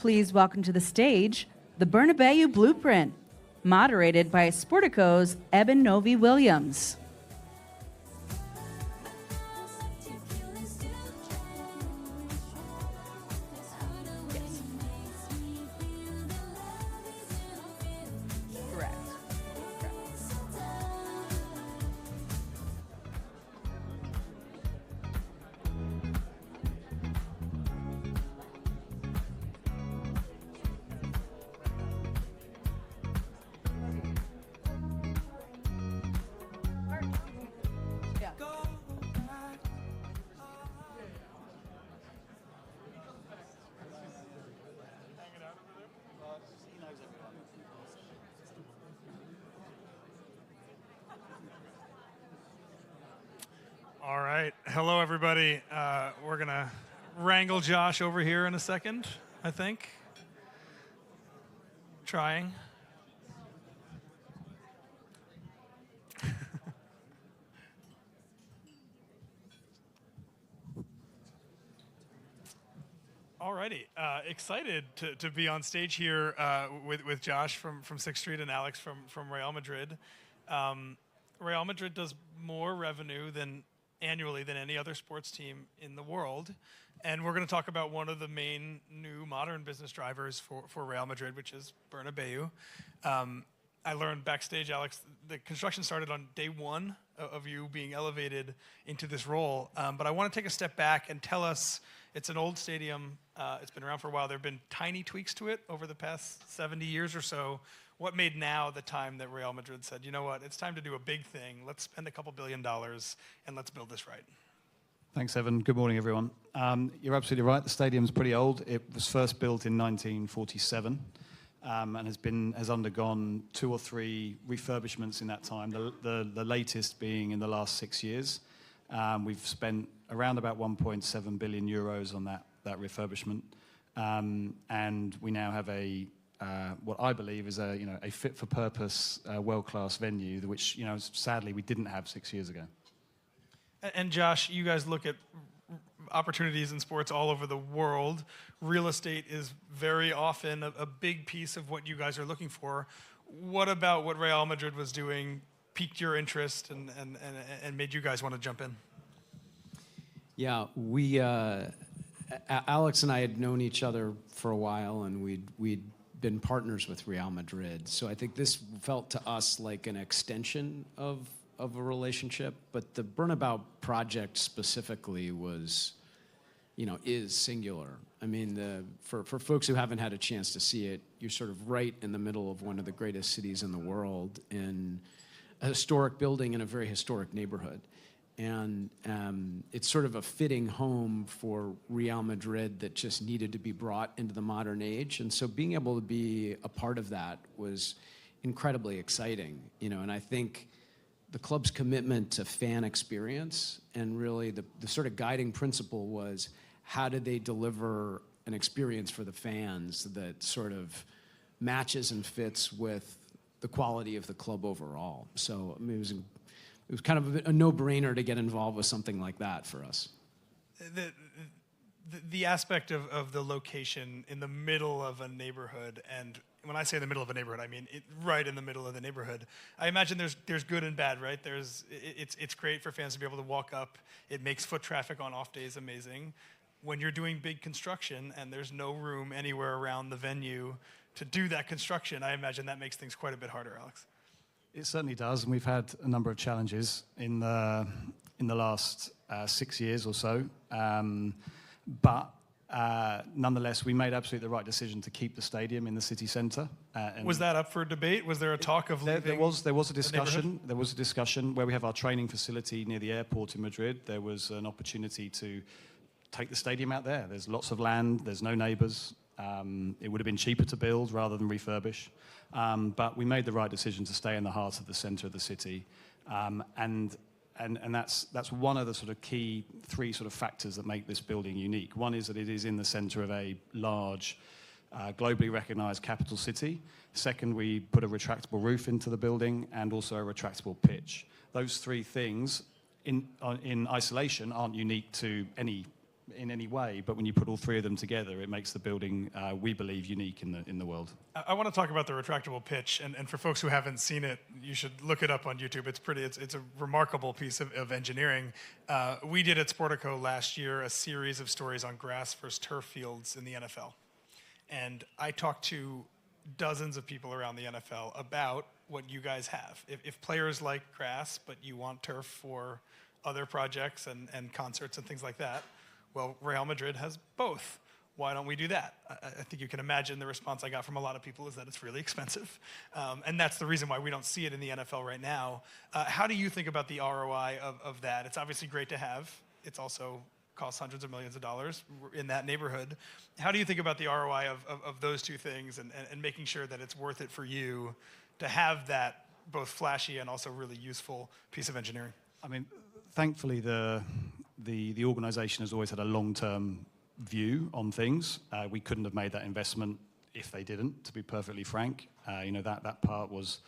Please welcome to the stage the Bernabéu Blueprint, moderated by Sportico's Eben Novi-Williams. All right. Hello, everybody. We're going to wrangle Josh over here in a second, I think. Trying. All righty. Excited to be on stage here with Josh from 6th Street and Alex from Real Madrid. Real Madrid does more revenue annually than any other sports team in the world. And we're going to talk about one of the main new modern business drivers for Real Madrid, which is Bernabeu. I learned backstage, Alex, the construction started on day one of you being elevated into this role. But I want to take a step back and tell us, it's an old stadium. It's been around for a while. There have been tiny tweaks to it over the past 70 years or so. What made now the time that Real Madrid said, you know what, it's time to do a big thing. Let's spend a couple $2 billion and let's build this right. Thanks, Evan. Good morning, everyone. You're absolutely right. The stadium's pretty old. It was first built in 1947 and has undergone 2 or 3 refurbishments in that time, the latest being in the last 6 years. We've spent around about 1.7 billion euros on that refurbishment. And we now have what I believe is a fit-for-purpose, world-class venue, which sadly we didn't have 6 years ago. And Josh, you guys look at opportunities in sports all over the world. Real estate is very often a big piece of what you guys are looking for. What about what Real Madrid was doing piqued your interest and made you guys want to jump in? Yeah, Alex and I had known each other for a while, and we'd been partners with Real Madrid. So I think this felt to us like an extension of a relationship. But the Bernabeu project specifically is singular. I mean, for folks who haven't had a chance to see it, you're sort of right in the middle of one of the greatest cities in the world, in a historic building in a very historic neighborhood. And it's sort of a fitting home for Real Madrid that just needed to be brought into the modern age. And so being able to be a part of that was incredibly exciting. And I think the club's commitment to fan experience, and really the sort of guiding principle was, how did they deliver an experience for the fans that sort of matches and fits with the quality of the club overall. So I mean, it was kind of a no-brainer to get involved with something like that for us. The aspect of the location in the middle of a neighborhood, and when I say the middle of a neighborhood, I mean right in the middle of the neighborhood. I imagine there's good and bad, right? It's great for fans to be able to walk up. It makes foot traffic on off days amazing. When you're doing big construction and there's no room anywhere around the venue to do that construction, I imagine that makes things quite a bit harder, Alex. It certainly does, and we've had a number of challenges in the last 6 years or so. But nonetheless, we made absolutely the right decision to keep the stadium in the city centre. Was that up for debate? Was there a talk of leaving? There was a discussion. There was a discussion where we have our training facility near the airport in Madrid. There was an opportunity to take the stadium out there. There's lots of land. There's no neighbours. It would have been cheaper to build rather than refurbish. But we made the right decision to stay in the heart of the centre of the city. And that's one of the sort of key 3 sort of factors that make this building unique. One is that it is in the centre of a large, globally recognised capital city. Second, we put a retractable roof into the building and also a retractable pitch. Those 3 things in isolation aren't unique to any in any way, but when you put all three of them together, it makes the building, we believe, unique in the world. I want to talk about the retractable pitch, and for folks who haven't seen it, you should look it up on YouTube. It's a remarkable piece of engineering. We did at Sportico last year a series of stories on grass versus turf fields in the NFL. And I talked to dozens of people around the NFL about what you guys have. If players like grass, but you want turf for other projects and concerts and things like that, well, Real Madrid has both. Why don't we do that? I think you can imagine the response I got from a lot of people is that it's really expensive. And that's the reason why we don't see it in the NFL right now. How do you think about the ROI of that? It's obviously great to have. It's also costs hundreds of millions of dollars in that neighborhood. How do you think about the ROI of those two things and making sure that it's worth it for you to have that both flashy and also really useful piece of engineering? I mean, thankfully, the organization has always had a long-term view on things. We couldn't have made that investment if they didn't, to be perfectly frank. That part was,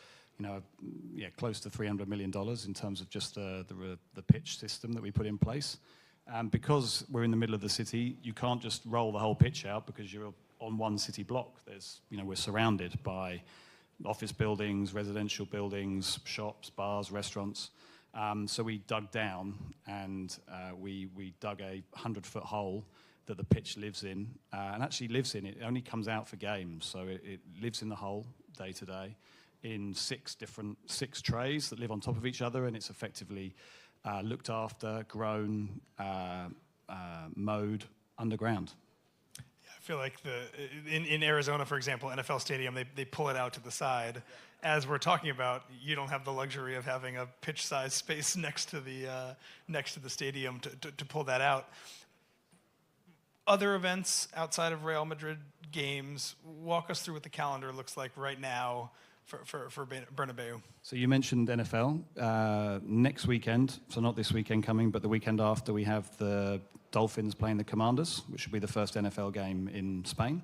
close to $300 million in terms of just the pitch system that we put in place. Because we're in the middle of the city, you can't just roll the whole pitch out because you're on one city block. We're surrounded by office buildings, residential buildings, shops, bars, restaurants. So we dug down and we dug a 100-foot hole that the pitch lives in, and actually lives in. It only comes out for games, so it lives in the hole day to day in six trays that live on top of each other, and it's effectively looked after, grown, mowed underground. I feel like in Arizona, for example, NFL Stadium, they pull it out to the side. As we're talking about, you don't have the luxury of having a pitch-sized space next to the stadium to pull that out. Other events outside of Real Madrid games, walk us through what the calendar looks like right now for Bernabeu. So you mentioned NFL. Next weekend, so not this weekend coming, but the weekend after, we have the Dolphins playing the Commanders, which will be the first NFL game in Spain.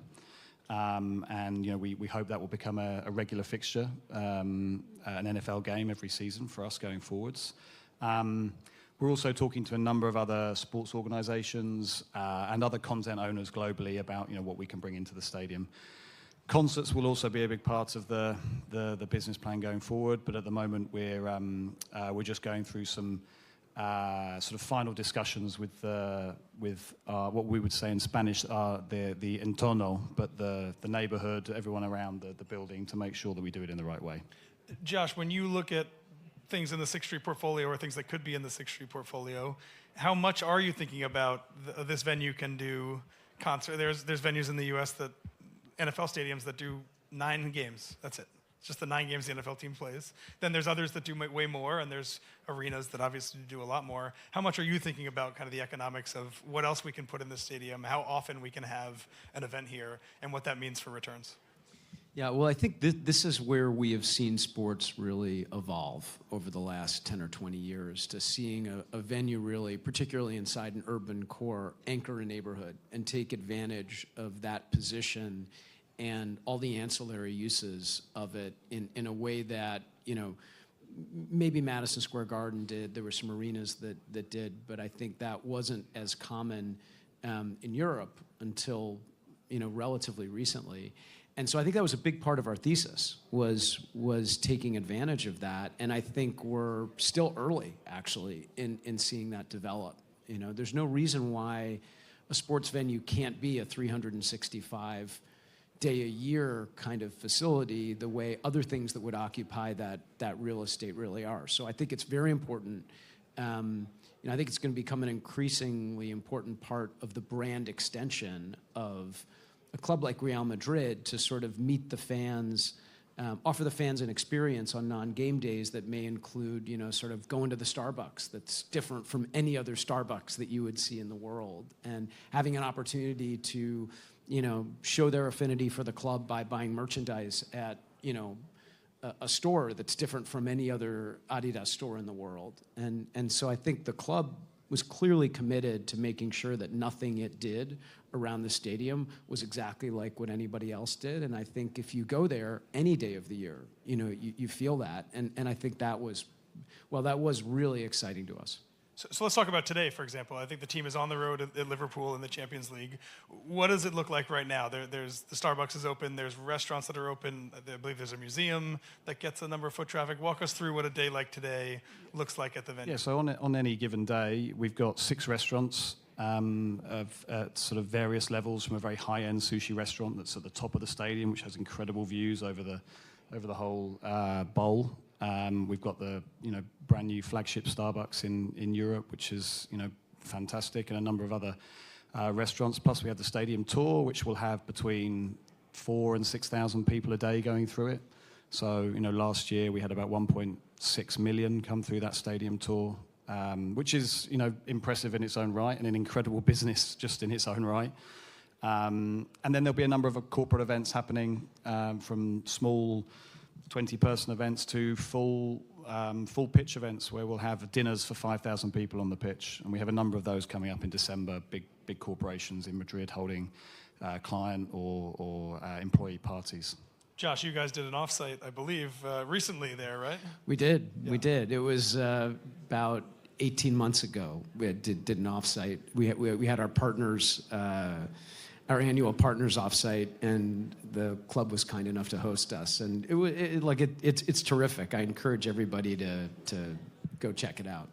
We hope that will become a regular fixture, an NFL game every season for us going forwards. We're also talking to a number of other sports organizations and other content owners globally about what we can bring into the stadium. Concerts will also be a big part of the business plan going forward, but at the moment we're just going through some sort of final discussions with what we would say in Spanish are the entorno, but the neighborhood, everyone around the building, to make sure that we do it in the right way. Josh, when you look at things in the Sixth Street portfolio or things that could be in the Sixth Street portfolio, how much are you thinking about this venue can do concert? There's venues in the U.S. that NFL stadiums that do 9 games. That's it. It's just the 9 games the NFL team plays. Then there's others that do way more, and there's arenas that obviously do a lot more. How much are you thinking about kind of the economics of what else we can put in the stadium, how often we can have an event here, and what that means for returns? Yeah, well, I think this is where we have seen sports really evolve over the last 10 or 20 years, to seeing a venue really, particularly inside an urban core, anchor a neighborhood and take advantage of that position and all the ancillary uses of it in a way that, maybe Madison Square Garden did. There were some arenas that did, but I think that wasn't as common in Europe until, relatively recently. And so I think that was a big part of our thesis, was taking advantage of that. And I think we're still early, actually, in seeing that develop. There's no reason why a sports venue can't be a 365-day-a-year kind of facility the way other things that would occupy that real estate really are. So I think it's very important. I think it's going to become an increasingly important part of the brand extension of a club like Real Madrid to sort of meet the fans, offer the fans an experience on non-game days that may include, sort of going to the Starbucks that's different from any other Starbucks that you would see in the world, and having an opportunity to, show their affinity for the club by buying merchandise at, a store that's different from any other Adidas store in the world. And so I think the club was clearly committed to making sure that nothing it did around the stadium was exactly like what anybody else did. And I think if you go there any day of the year, you feel that. And I think that was really exciting to us. So let's talk about today, for example. I think the team is on the road at Liverpool in the Champions League. What does it look like right now? There's the Starbucks is open. There's restaurants that are open. I believe there's a museum that gets a number of foot traffic. Walk us through what a day like today looks like at the venue. Yeah, so on any given day, we've got 6 restaurants at sort of various levels, from a very high-end sushi restaurant that's at the top of the stadium, which has incredible views over the whole bowl. We've got the brand new flagship Starbucks in Europe, which is fantastic, and a number of other restaurants. Plus, we have the stadium tour, which will have between 4,000 and 6,000 people a day going through it. So last year we had about 1.6 million come through that stadium tour, which is impressive in its own right, and an incredible business just in its own right. And then there'll be a number of corporate events happening, from small 20-person events to full pitch events, where we'll have dinners for 5,000 people on the pitch, and we have a number of those coming up in December. Big corporations in Madrid holding client or employee parties. Josh, you guys did an offsite, I believe, recently there, right? We did. Yeah. We did. It was about 18 months ago. We did an offsite. We had our partners. Our annual partners offsite, and the club was kind enough to host us, and it's terrific. I encourage everybody to go check it out.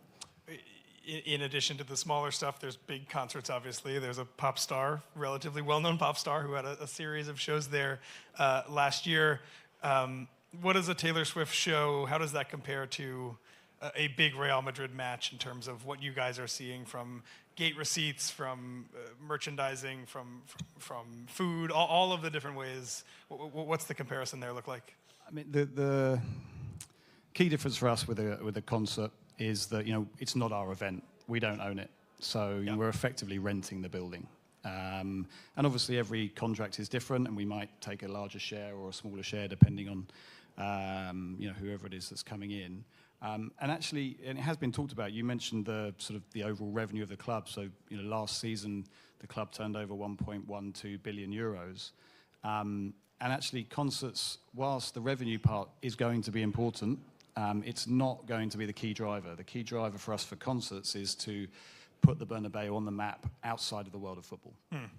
In addition to the smaller stuff, there's big concerts, obviously. There's a pop star, relatively well-known pop star, who had a series of shows there last year. What is a Taylor Swift show? How does that compare to a big Real Madrid match in terms of what you guys are seeing from gate receipts, from merchandising, from food, all of the different ways? What's the comparison there look like? I mean, the key difference for us with a concert is that it's not our event. We don't own it, so we're effectively renting the building. And obviously, every contract is different, and we might take a larger share or a smaller share depending on whoever it is that's coming in. And it has been talked about. You mentioned the overall revenue of the club. So last season the club turned over 1.12 billion euros. And actually, concerts, whilst the revenue part is going to be important, it's not going to be the key driver. The key driver for us for concerts is to put the Bernabeu on the map outside of the world of football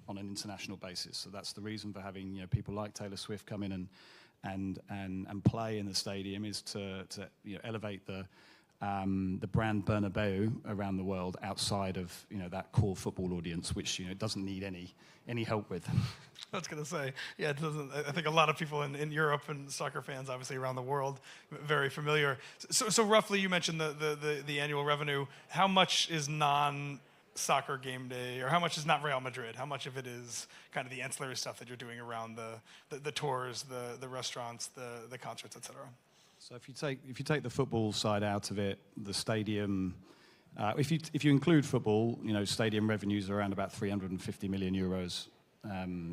on an international basis. So that's the reason for having people like Taylor Swift come in and play in the stadium, is to elevate the brand Bernabeu around the world outside of that core football audience, which it doesn't need any help with. I was going to say, yeah, it doesn't. I think a lot of people in Europe, and soccer fans obviously around the world, very familiar. So roughly, you mentioned the annual revenue. How much is non-soccer game day, or how much is not Real Madrid? How much of it is kind of the ancillary stuff that you're doing around the tours, the restaurants, the concerts, etc.? So if you take the football side out of it, the stadium, if you include football, stadium revenues are around about 350 million euros.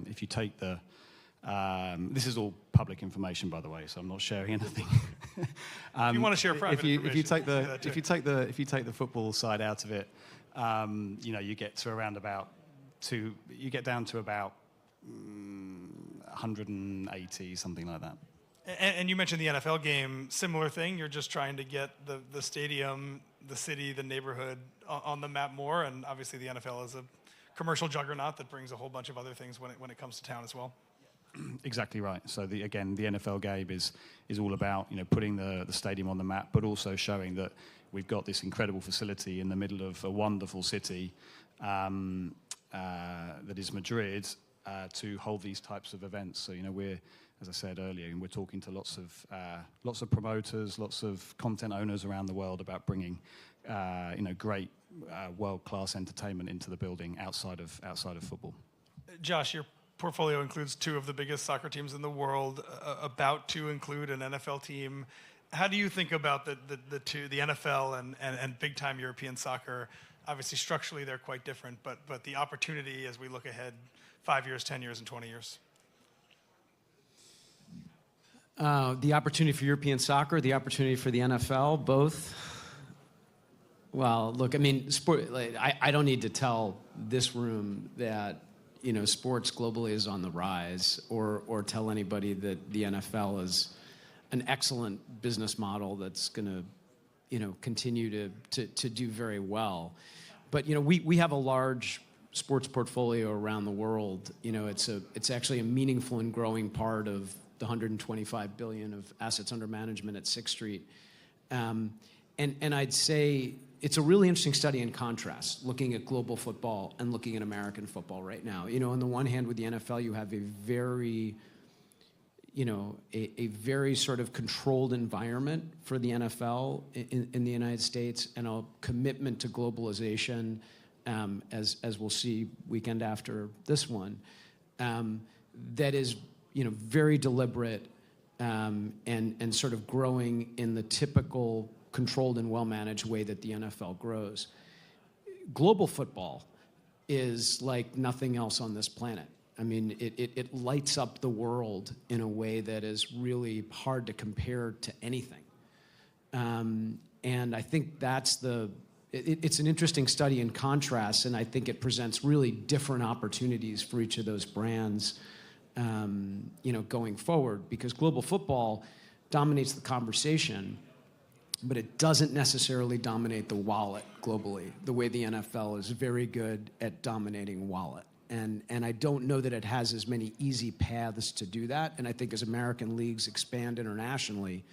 If you take this is all public information, by the way, so I'm not sharing anything. If you want to share private information, if you take the football side out of it, you get to around about you get down to about 180, something like that. And you mentioned the NFL game, similar thing. You're just trying to get the stadium, the city, the neighborhood on the map more, and obviously the NFL is a commercial juggernaut that brings a whole bunch of other things when it comes to town as well. Exactly right. So the NFL game is all about putting the stadium on the map, but also showing that we've got this incredible facility in the middle of a wonderful city that is Madrid to hold these types of events. So we're, as I said earlier, we're talking to lots of promoters, lots of content owners around the world about bringing great world-class entertainment into the building outside of football. Josh, your portfolio includes 2 of the biggest soccer teams in the world, about to include an NFL team. How do you think about the NFL and big-time European soccer? Obviously, structurally, they're quite different, but the opportunity as we look ahead 5 years, 10 years, and 20 years. The opportunity for European soccer, the opportunity for the NFL, both. Well, look, I mean, I don't need to tell this room that sports globally is on the rise, or tell anybody that the NFL is an excellent business model that's going to continue to do very well. But we have a large sports portfolio around the world. It's actually a meaningful and growing part of the 125 billion of assets under management at Sixth Street. And I'd say it's a really interesting study in contrast, looking at global football and looking at American football right now. On the one hand, with the NFL, you have a very sort of controlled environment for the NFL in the United States, and a commitment to globalization, as we'll see weekend after this one, that is very deliberate and sort of growing in the typical controlled and well-managed way that the NFL grows. Global football is like nothing else on this planet. I mean, it lights up the world in a way that is really hard to compare to anything. And I think it's an interesting study in contrast, and I think it presents really different opportunities for each of those brands, going forward, because global football dominates the conversation, but it doesn't necessarily dominate the wallet globally, the way the NFL is very good at dominating wallet. And I don't know that it has as many easy paths to do that. And I think as American leagues expand internationally,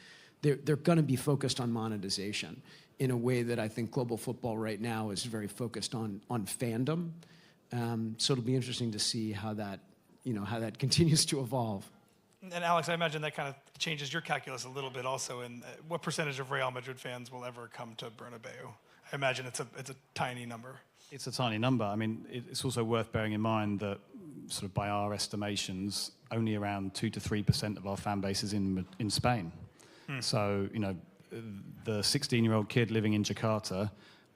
they're going to be focused on monetization in a way that I think global football right now is very focused on fandom. So it'll be interesting to see how that continues to evolve. And Alex, I imagine that kind of changes your calculus a little bit also in what percentage of Real Madrid fans will ever come to Bernabeu. I imagine it's a tiny number. It's a tiny number. I mean, it's also worth bearing in mind that, sort of by our estimations, only around 2 to 3% of our fan base is in Spain. So, the 16-year-old kid living in Jakarta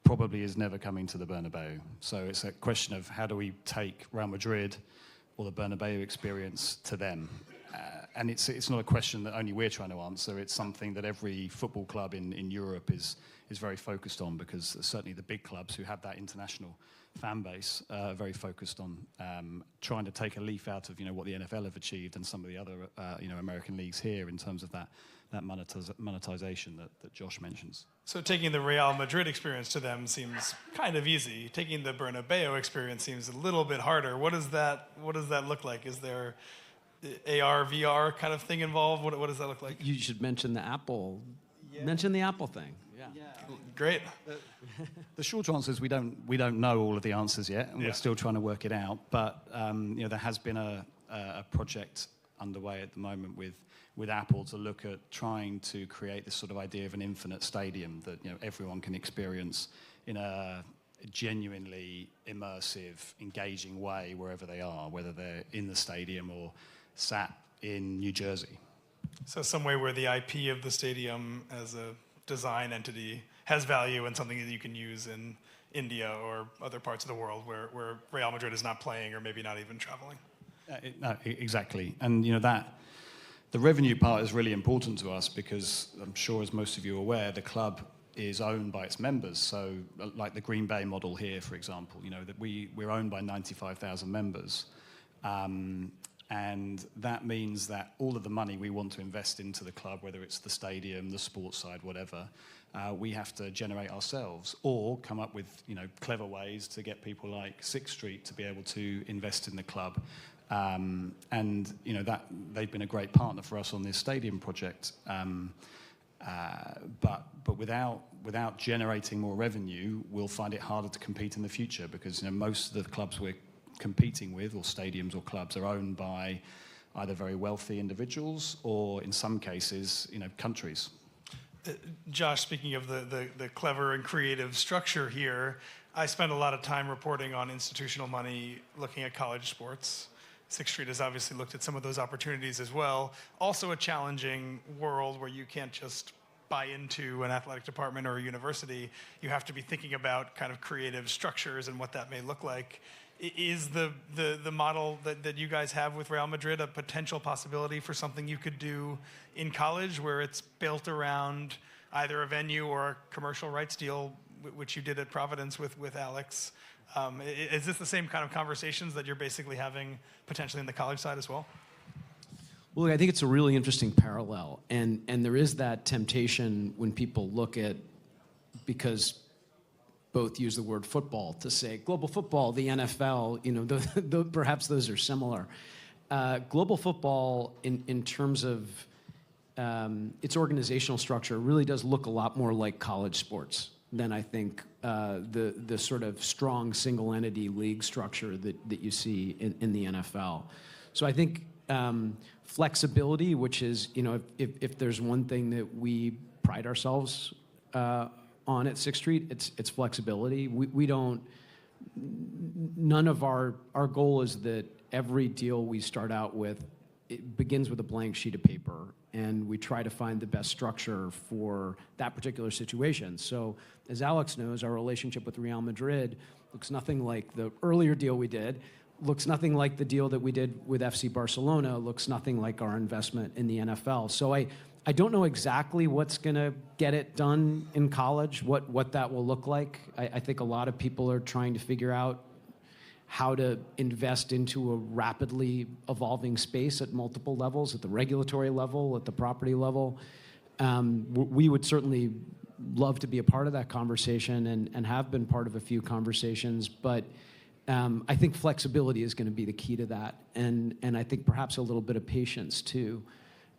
probably is never coming to the Bernabeu. So it's a question of how do we take Real Madrid or the Bernabeu experience to them. And it's not a question that only we're trying to answer. It's something that every football club in Europe is very focused on, because certainly the big clubs who have that international fan base are very focused on trying to take a leaf out of what the NFL have achieved and some of the other American leagues here in terms of that monetization that Josh mentions. So taking the Real Madrid experience to them seems kind of easy. Taking the Bernabeu experience seems a little bit harder. What does that look like? Is there AR, VR kind of thing involved? What does that look like? You should mention the Apple. Yeah. Mention the Apple thing. Yeah. Great. The short answer is we don't know all of the answers yet, and we're still trying to work it out. But there has been a project underway at the moment with Apple to look at trying to create this sort of idea of an infinite stadium that everyone can experience in a genuinely immersive, engaging way wherever they are, whether they're in the stadium or sat in New Jersey. So some way where the IP of the stadium as a design entity has value and something that you can use in India or other parts of the world where Real Madrid is not playing or maybe not even traveling. No, exactly. And that the revenue part is really important to us because I'm sure, as most of you are aware, the club is owned by its members. So like the Green Bay model here, for example, that we're owned by 95,000 members. And that means that all of the money we want to invest into the club, whether it's the stadium, the sports side, whatever, we have to generate ourselves or come up with clever ways to get people like Sixth Street to be able to invest in the club. And that they've been a great partner for us on this stadium project. But without generating more revenue, we'll find it harder to compete in the future because most of the clubs we're competing with, or stadiums or clubs, are owned by either very wealthy individuals or, in some cases, countries. Josh, speaking of the clever and creative structure here, I spend a lot of time reporting on institutional money, looking at college sports. Sixth Street has obviously looked at some of those opportunities as well. Also a challenging world where you can't just buy into an athletic department or a university. You have to be thinking about kind of creative structures and what that may look like. Is the model that you guys have with Real Madrid a potential possibility for something you could do in college where it's built around either a venue or a commercial rights deal, which you did at Providence with Alex? Is this the same kind of conversations that you're basically having potentially in the college side as well? Well, I think it's a really interesting parallel. And there is that temptation when people look at because both use the word football to say global football, the NFL, perhaps those are similar. Global football, in terms of its organizational structure, really does look a lot more like college sports than I think the sort of strong single entity league structure that you see in the NFL. So I think flexibility, which is, if there's one thing that we pride ourselves on at Sixth Street, it's flexibility. None of our goal is that every deal we start out with, it begins with a blank sheet of paper, and we try to find the best structure for that particular situation. So, as Alex knows, our relationship with Real Madrid looks nothing like the earlier deal we did, looks nothing like the deal that we did with FC Barcelona, looks nothing like our investment in the NFL. So I don't know exactly what's going to get it done in college, what that will look like. I think a lot of people are trying to figure out how to invest into a rapidly evolving space at multiple levels, at the regulatory level, at the property level. We would certainly love to be a part of that conversation and have been part of a few conversations, but I think flexibility is going to be the key to that, and I think perhaps a little bit of patience too.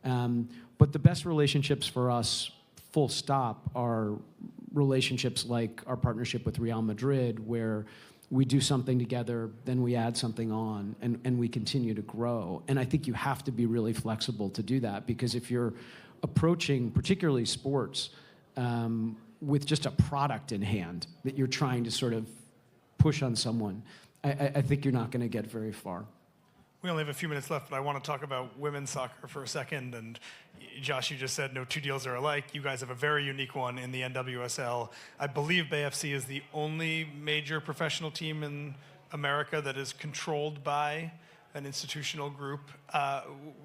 But the best relationships for us, full stop, are relationships like our partnership with Real Madrid, where we do something together, then we add something on, and we continue to grow. And I think you have to be really flexible to do that, because if you're approaching, particularly sports, with just a product in hand that you're trying to sort of push on someone, I think you're not going to get very far. We only have a few minutes left, but I want to talk about women's soccer for a second. And Josh, you just said no two deals are alike. You guys have a very unique one in the NWSL. I believe BayFC is the only major professional team in America that is controlled by an institutional group.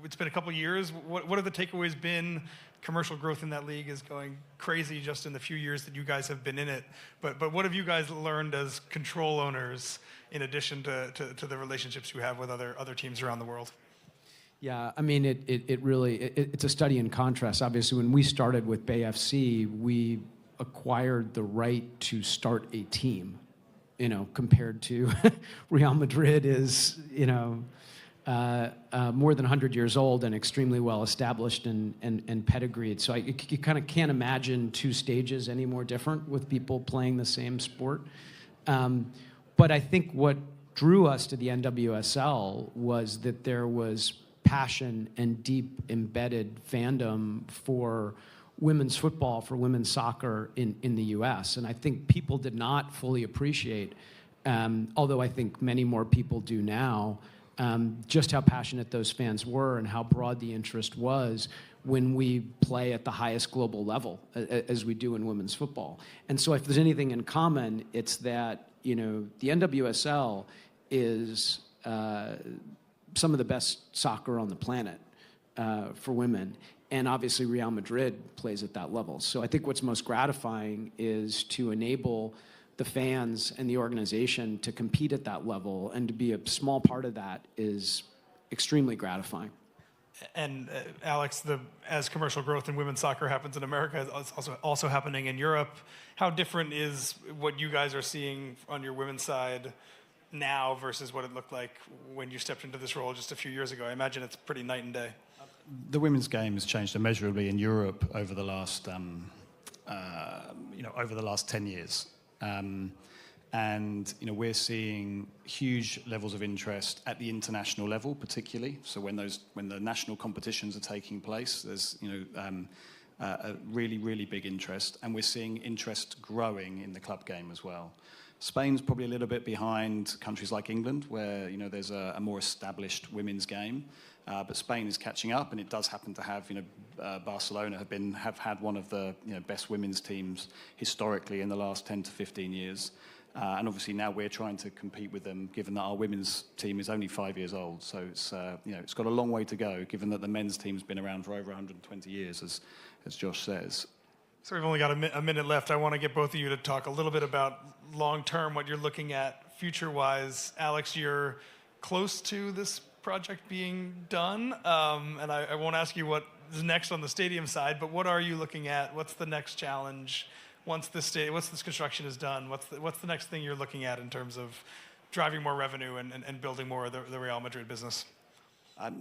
It's been a couple years. What have the takeaways been? Commercial growth in that league is going crazy just in the few years that you guys have been in it. But what have you guys learned as control owners in addition to the relationships you have with other teams around the world? Yeah, I mean, it's a study in contrast. Obviously, when we started with BayFC, we acquired the right to start a team, compared to Real Madrid is, more than 100 years old and extremely well established and pedigreed. So you kind of can't imagine two stages any more different with people playing the same sport. But I think what drew us to the NWSL was that there was passion and deep embedded fandom for women's football, for women's soccer in the US. And I think people did not fully appreciate, although I think many more people do now, just how passionate those fans were and how broad the interest was when we play at the highest global level, as we do in women's football. And so if there's anything in common, it's that, the NWSL is some of the best soccer on the planet for women. And obviously Real Madrid plays at that level. So I think what's most gratifying is to enable the fans and the organization to compete at that level, and to be a small part of that is extremely gratifying. And Alex, as commercial growth in women's soccer happens in America, it's also happening in Europe. How different is what you guys are seeing on your women's side now versus what it looked like when you stepped into this role just a few years ago? I imagine it's pretty night and day. The women's game has changed immeasurably in Europe over the last, over the last 10 years. And we're seeing huge levels of interest at the international level, particularly. So when the national competitions are taking place, there's a really, really big interest, and we're seeing interest growing in the club game as well. Spain's probably a little bit behind countries like England, where there's a more established women's game, but Spain is catching up, and it does happen to have Barcelona have had one of the best women's teams historically in the last 10 to 15 years. And obviously now we're trying to compete with them, given that our women's team is only 5 years old. So it's got a long way to go, given that the men's team's been around for over 120 years, as Josh says. So we've only got a minute left. I want to get both of you to talk a little bit about long-term, what you're looking at future-wise. Alex, you're close to this project being done, and I won't ask you what is next on the stadium side, but what are you looking at? What's the next challenge? once this construction is done, what's the next thing you're looking at in terms of driving more revenue and building more of the Real Madrid business?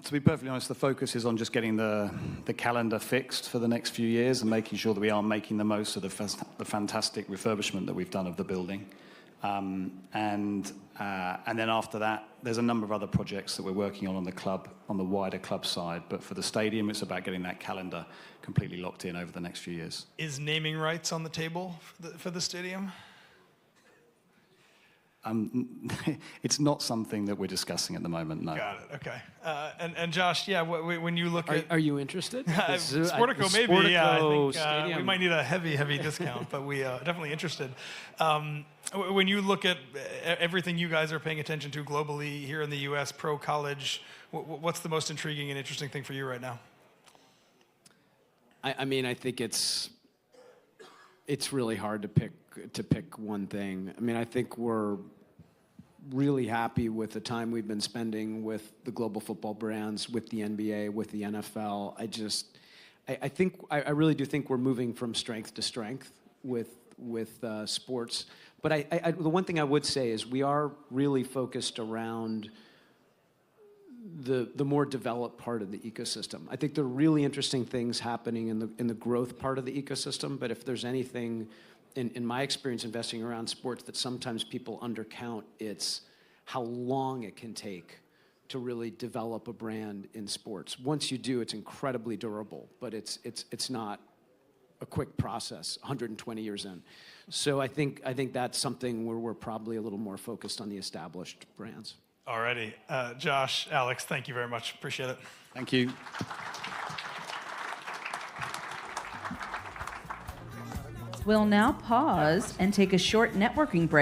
To be perfectly honest, the focus is on just getting the calendar fixed for the next few years and making sure that we are making the most of the fantastic refurbishment that we've done of the building. And then after that, there's a number of other projects that we're working on the club, on the wider club side. But for the stadium, it's about getting that calendar completely locked in over the next few years. Is naming rights on the table for the stadium? It's not something that we're discussing at the moment, no. Got it, okay. And Josh, yeah, when you look at... Are you interested? Sportico, maybe, Sportico yeah. I think we Stadium. might need a heavy discount, but we are definitely interested. When you look at everything you guys are paying attention to globally here in the U.S., pro college, what's the most intriguing and interesting thing for you right now? I mean, I think it's really hard to pick one thing. I mean, I think we're really happy with the time we've been spending with the global football brands, with the NBA, with the NFL. I really do think we're moving from strength to strength with sports. But the one thing I would say is we are really focused around the more developed part of the ecosystem. I think there are really interesting things happening in the growth part of the ecosystem, but if there's anything in my experience investing around sports that sometimes people undercount, it's how long it can take to really develop a brand in sports. Once you do, it's incredibly durable, but it's not a quick process 120 years in. So I think that's something where we're probably a little more focused on the established brands. Alrighty. Josh, Alex, thank you very much. Appreciate it. Thank you. We'll now pause and take a short networking break.